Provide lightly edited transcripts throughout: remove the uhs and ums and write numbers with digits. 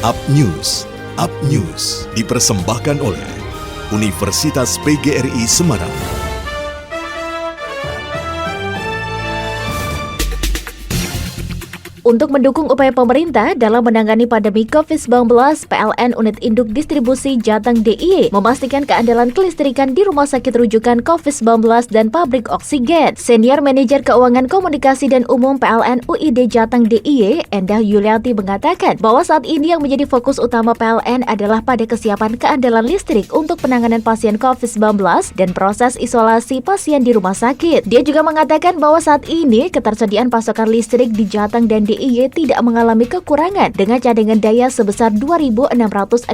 Up News dipersembahkan oleh Universitas PGRI Semarang. Untuk mendukung upaya pemerintah dalam menangani pandemi COVID-19, PLN Unit Induk Distribusi Jateng DIY memastikan keandalan kelistrikan di rumah sakit rujukan COVID-19 dan pabrik oksigen. Senior Manajer Keuangan Komunikasi dan Umum PLN UID Jateng DIY, Endah Yulianti mengatakan bahwa saat ini yang menjadi fokus utama PLN adalah pada kesiapan keandalan listrik untuk penanganan pasien COVID-19 dan proses isolasi pasien di rumah sakit. Dia juga mengatakan bahwa saat ini ketersediaan pasokan listrik di Jateng dan DIY tidak mengalami kekurangan dengan cadangan daya sebesar 2.661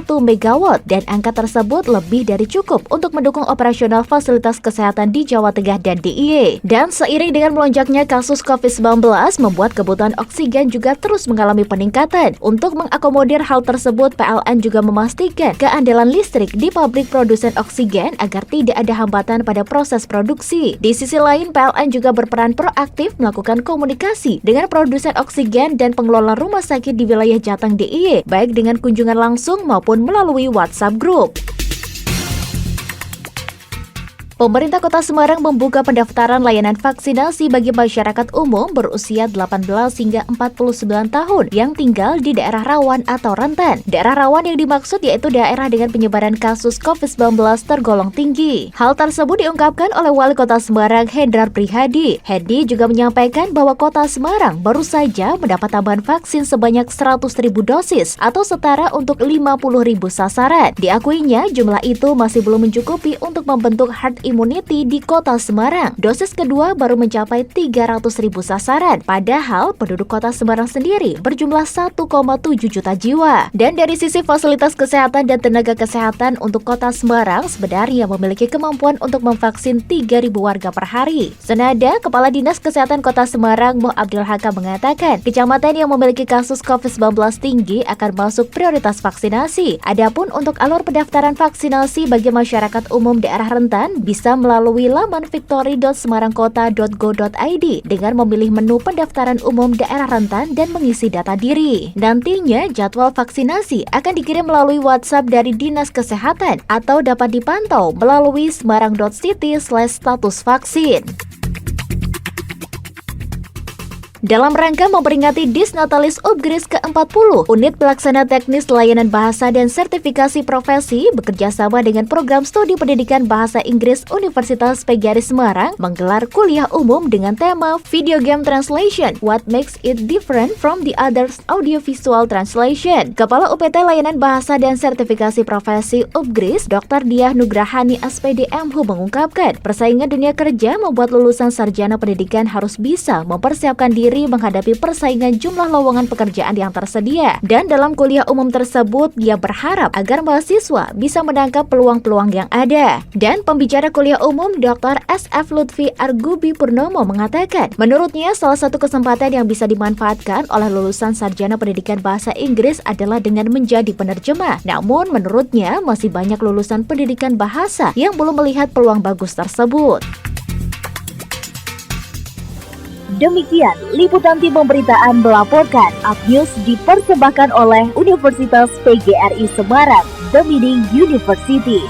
MW dan angka tersebut lebih dari cukup untuk mendukung operasional fasilitas kesehatan di Jawa Tengah dan DIY. Dan seiring dengan melonjaknya kasus COVID-19 membuat kebutuhan oksigen juga terus mengalami peningkatan. Untuk mengakomodir hal tersebut, PLN juga memastikan keandalan listrik di pabrik produsen oksigen agar tidak ada hambatan pada proses produksi. Di sisi lain, PLN juga berperan proaktif melakukan komunikasi dengan produsen oksigen dan pengelola rumah sakit di wilayah Jateng DIY, baik dengan kunjungan langsung maupun melalui WhatsApp Group. Pemerintah Kota Semarang membuka pendaftaran layanan vaksinasi bagi masyarakat umum berusia 18 hingga 49 tahun yang tinggal di daerah rawan atau rentan. Daerah rawan yang dimaksud yaitu daerah dengan penyebaran kasus COVID-19 tergolong tinggi. Hal tersebut diungkapkan oleh Wali Kota Semarang, Hendrar Prihadi. Hendi juga menyampaikan bahwa Kota Semarang baru saja mendapat tambahan vaksin sebanyak 100.000 dosis atau setara untuk 50.000 sasaran. Diakuinya, jumlah itu masih belum mencukupi untuk membentuk herd immunity di Kota Semarang. Dosis kedua baru mencapai 300.000 sasaran, padahal penduduk Kota Semarang sendiri berjumlah 1,7 juta jiwa. Dan dari sisi fasilitas kesehatan dan tenaga kesehatan untuk Kota Semarang sebenarnya memiliki kemampuan untuk memvaksin 3.000 warga per hari. Senada, Kepala Dinas Kesehatan Kota Semarang, Mo Abdul Hakam mengatakan, kecamatan yang memiliki kasus COVID-19 tinggi akan masuk prioritas vaksinasi. Adapun untuk alur pendaftaran vaksinasi bagi masyarakat umum daerah rentan bisa melalui laman victory.semarangkota.go.id dengan memilih menu pendaftaran umum daerah rentan dan mengisi data diri. Nantinya jadwal vaksinasi akan dikirim melalui WhatsApp dari Dinas Kesehatan atau dapat dipantau melalui semarang.city/status vaksin. Dalam rangka memperingati Disnatalis Upgris ke-40, Unit Pelaksana Teknis Layanan Bahasa dan Sertifikasi Profesi bekerjasama dengan Program Studi Pendidikan Bahasa Inggris Universitas PGRI Semarang menggelar kuliah umum dengan tema Video Game Translation, What Makes It Different from the Others Audiovisual Translation. Kepala UPT Layanan Bahasa dan Sertifikasi Profesi Upgris, Dr. Diah Nugrahani SPD MHU mengungkapkan, persaingan dunia kerja membuat lulusan sarjana pendidikan harus bisa mempersiapkan diri menghadapi persaingan jumlah lowongan pekerjaan yang tersedia. Dan dalam kuliah umum tersebut, dia berharap agar mahasiswa bisa menangkap peluang-peluang yang ada. Dan pembicara kuliah umum Dr. SF Lutfi Argubi Purnomo mengatakan, menurutnya salah satu kesempatan yang bisa dimanfaatkan oleh lulusan sarjana pendidikan bahasa Inggris adalah dengan menjadi penerjemah. Namun menurutnya masih banyak lulusan pendidikan bahasa yang belum melihat peluang bagus tersebut. Demikian liputan tim pemberitaan melaporkan. Up News dipersembahkan oleh Universitas PGRI Semarang, The Meaning University.